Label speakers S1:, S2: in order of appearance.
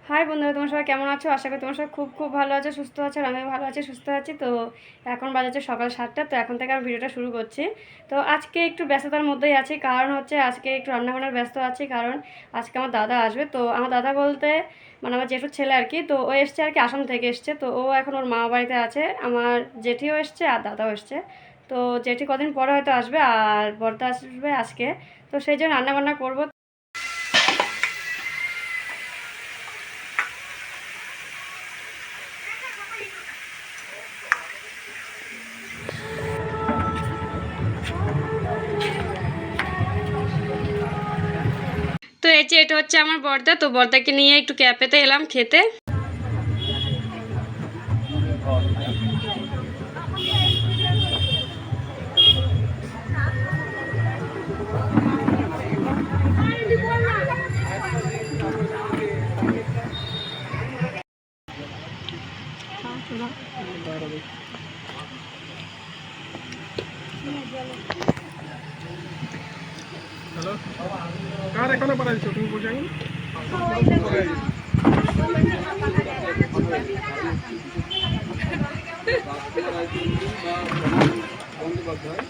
S1: High বন্ধুরা, তোমরা সবাই কেমন আছো? আশা করি তোমরা সবাই খুব খুব ভালো আছো, সুস্থ আছো। আর আমিও ভালো আছি, সুস্থ আছি। তো এখন বাজে সকাল 7টা। তো এখন থেকে আমি ভিডিওটা শুরু করছি। তো আজকে একটু ব্যস্ততার মধ্যেই আছি, কারণ হচ্ছে আজকে একটু রান্নাবান্নার ব্যস্ত আছি। কারণ আজকে আমার দাদা আসবে। তো আমার দাদা বলতে মানে আমার জেঠুর ছেলে আর কি। তো ও এসছে আর কি, আসাম থেকে এসছে। তো ও এখন ওর মা বাড়িতে আছে। আমার জেঠিও এসছে আর দাদাও এসছে। তো জেঠি কদিন পরে হয়তো আসবে, আর বড়দা আসবে আজকে। তো সেই জন্য রান্নাবান্না করবো। তো এই যে এটা হচ্ছে আমার বর্দা। তো বর্দাকে নিয়ে একটু ক্যাফেতে এলাম খেতে।
S2: হ্যালো, কার এখনো বানাইছো তুমি বোঝাই বন্দ্যোপাধ্যায়।